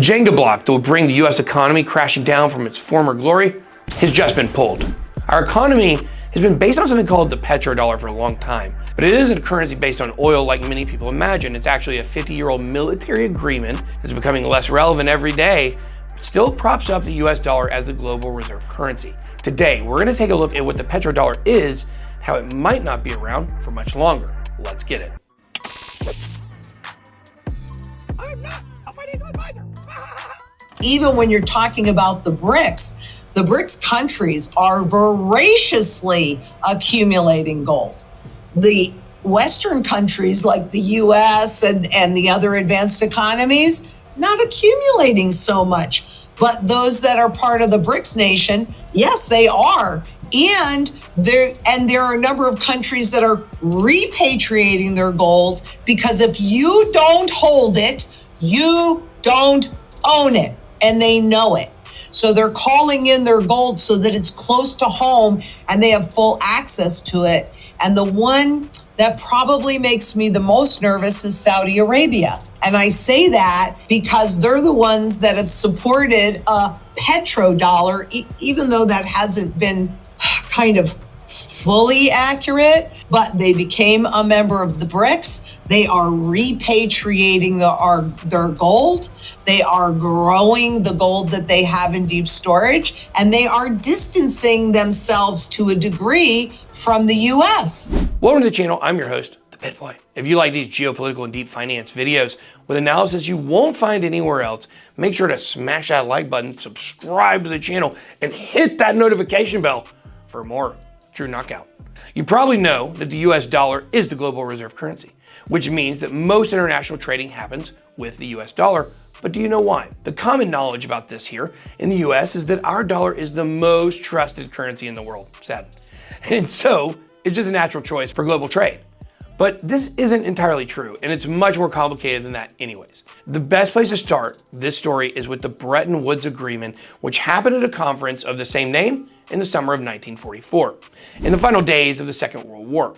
Jenga block that will bring the US economy crashing down from its former glory has just been pulled. Our economy has been based on something called the petrodollar for a long time, but it isn't a currency based on oil like many people imagine. It's actually a 50-year-old military agreement that's becoming less relevant every day, but still props up the US dollar as the global reserve currency. Today, we're gonna take a look at what the petrodollar is, how it might not be around for much longer. Let's get it. I'm not a financial advisor. Even when you're talking about the BRICS countries are voraciously accumulating gold. The Western countries like the US and the other advanced economies, not accumulating so much. But those that are part of the BRICS nation, yes, they are. And there are a number of countries that are repatriating their gold because if you don't hold it, you don't own it. And they know it. So they're calling in their gold so that it's close to home and they have full access to it. And the one that probably makes me the most nervous is Saudi Arabia. And I say that because they're the ones that have supported a petrodollar, even though that hasn't been kind of fully accurate, but they became a member of the BRICS. They are repatriating their gold. They are growing the gold that they have in deep storage, and they are distancing themselves to a degree from the US. Welcome to the channel. I'm your host, The Pitfly. If you like these geopolitical and deep finance videos with analysis you won't find anywhere else, make sure to smash that like button, subscribe to the channel, and hit that notification bell for more true knockout. You probably know that the US dollar is the global reserve currency, which means that most international trading happens with the US dollar. But do you know why? The common knowledge about this here in the US is that our dollar is the most trusted currency in the world. Sad. And so it's just a natural choice for global trade. But this isn't entirely true, and it's much more complicated than that anyways. The best place to start this story is with the Bretton Woods Agreement, which happened at a conference of the same name in the summer of 1944, in the final days of the Second World War.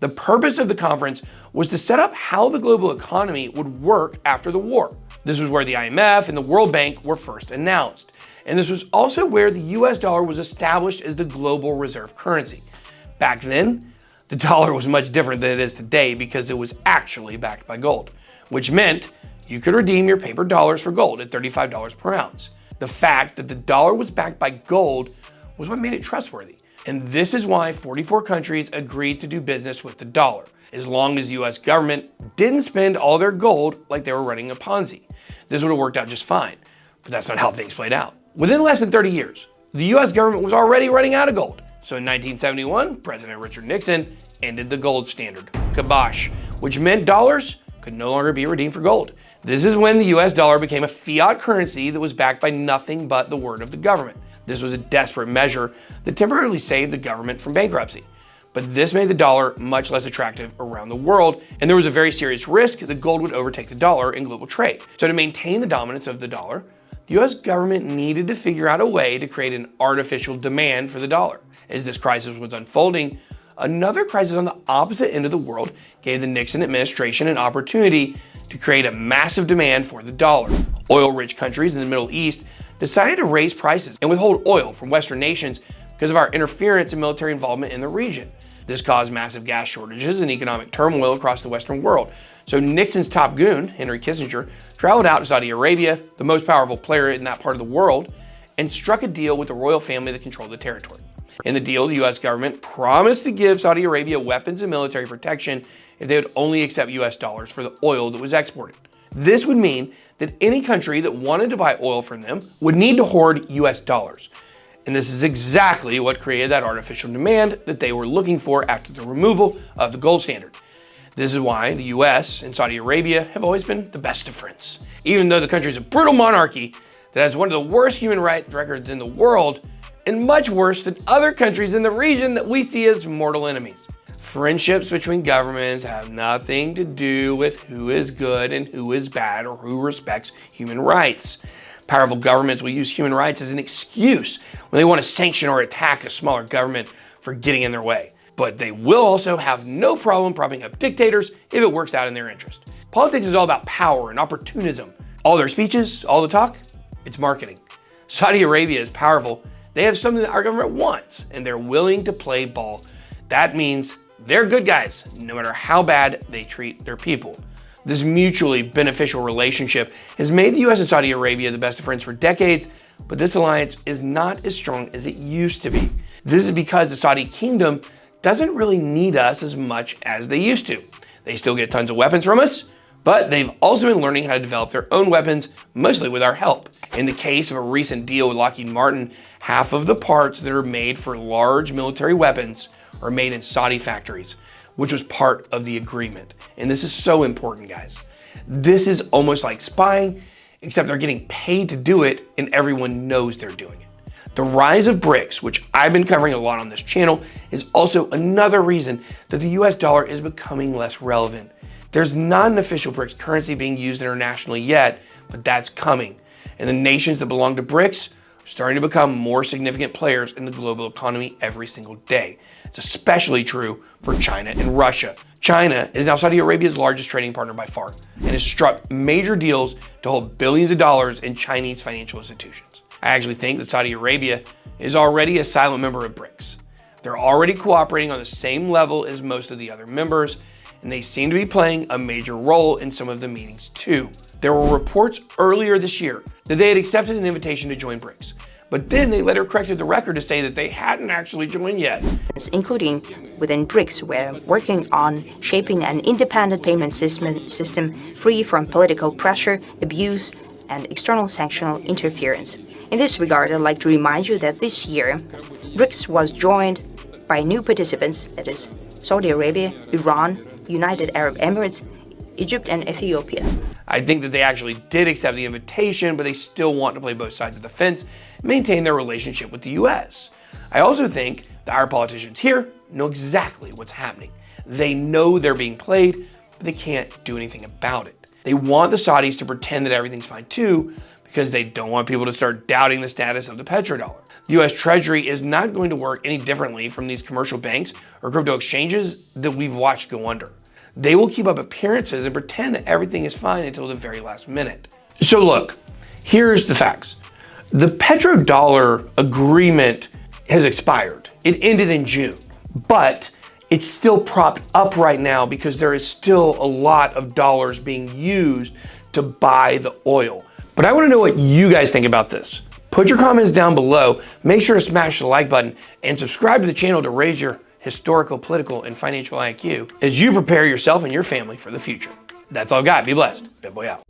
The purpose of the conference was to set up how the global economy would work after the war. This was where the IMF and the World Bank were first announced. And this was also where the US dollar was established as the global reserve currency. Back then, the dollar was much different than it is today because it was actually backed by gold, which meant you could redeem your paper dollars for gold at $35 per ounce. The fact that the dollar was backed by gold was what made it trustworthy. And this is why 44 countries agreed to do business with the dollar, as long as the US government didn't spend all their gold like they were running a Ponzi. This would have worked out just fine, but that's not how things played out. Within less than 30 years, the US government was already running out of gold. So in 1971, President Richard Nixon ended the gold standard, kibosh, which meant dollars could no longer be redeemed for gold. This is when the US dollar became a fiat currency that was backed by nothing but the word of the government. This was a desperate measure that temporarily saved the government from bankruptcy. But this made the dollar much less attractive around the world, and there was a very serious risk that gold would overtake the dollar in global trade. So to maintain the dominance of the dollar, the US government needed to figure out a way to create an artificial demand for the dollar. As this crisis was unfolding, another crisis on the opposite end of the world gave the Nixon administration an opportunity to create a massive demand for the dollar. Oil-rich countries in the Middle East decided to raise prices and withhold oil from Western nations because of our interference and military involvement in the region. This caused massive gas shortages and economic turmoil across the Western world. So Nixon's top goon, Henry Kissinger, traveled out to Saudi Arabia, the most powerful player in that part of the world, and struck a deal with the royal family that controlled the territory. In the deal, the US government promised to give Saudi Arabia weapons and military protection if they would only accept US dollars for the oil that was exported. This would mean that any country that wanted to buy oil from them would need to hoard US dollars. And this is exactly what created that artificial demand that they were looking for after the removal of the gold standard. This is why the US and Saudi Arabia have always been the best of friends. Even though the country is a brutal monarchy that has one of the worst human rights records in the world, and much worse than other countries in the region that we see as mortal enemies. Friendships between governments have nothing to do with who is good and who is bad or who respects human rights. Powerful governments will use human rights as an excuse when they want to sanction or attack a smaller government for getting in their way. But they will also have no problem propping up dictators if it works out in their interest. Politics is all about power and opportunism. All their speeches, all the talk, it's marketing. Saudi Arabia is powerful. They have something that our government wants, and they're willing to play ball. That means they're good guys, no matter how bad they treat their people. This mutually beneficial relationship has made the US and Saudi Arabia the best of friends for decades, but this alliance is not as strong as it used to be. This is because the Saudi kingdom doesn't really need us as much as they used to. They still get tons of weapons from us, but they've also been learning how to develop their own weapons, mostly with our help. In the case of a recent deal with Lockheed Martin, half of the parts that are made for large military weapons are made in Saudi factories, which was part of the agreement. And this is so important, guys. This is almost like spying, except they're getting paid to do it and everyone knows they're doing it. The rise of BRICS, which I've been covering a lot on this channel, is also another reason that the US dollar is becoming less relevant. There's not an official BRICS currency being used internationally yet, but that's coming. And the nations that belong to BRICS are starting to become more significant players in the global economy every single day. It's especially true for China and Russia. China is now Saudi Arabia's largest trading partner by far and has struck major deals to hold billions of dollars in Chinese financial institutions. I actually think that Saudi Arabia is already a silent member of BRICS. They're already cooperating on the same level as most of the other members, and they seem to be playing a major role in some of the meetings too. There were reports earlier this year that they had accepted an invitation to join BRICS, but then they later corrected the record to say that they hadn't actually joined yet. Including within BRICS, we're working on shaping an independent payment system free from political pressure, abuse, and external sanctional interference. In this regard, I'd like to remind you that this year, BRICS was joined by new participants, that is Saudi Arabia, Iran, United Arab Emirates, Egypt, and Ethiopia. I think that they actually did accept the invitation, but they still want to play both sides of the fence and maintain their relationship with the US. I also think that our politicians here know exactly what's happening. They know they're being played, but they can't do anything about it. They want the Saudis to pretend that everything's fine too, because they don't want people to start doubting the status of the petrodollar. The US Treasury is not going to work any differently from these commercial banks or crypto exchanges that we've watched go under. They will keep up appearances and pretend that everything is fine until the very last minute. So look, here's the facts. The petrodollar agreement has expired. It ended in June, but it's still propped up right now because there is still a lot of dollars being used to buy the oil. But I want to know what you guys think about this. Put your comments down below. Make sure to smash the like button and subscribe to the channel to raise your historical, political, and financial IQ as you prepare yourself and your family for the future. That's all I've got. Be blessed. BitBoy out.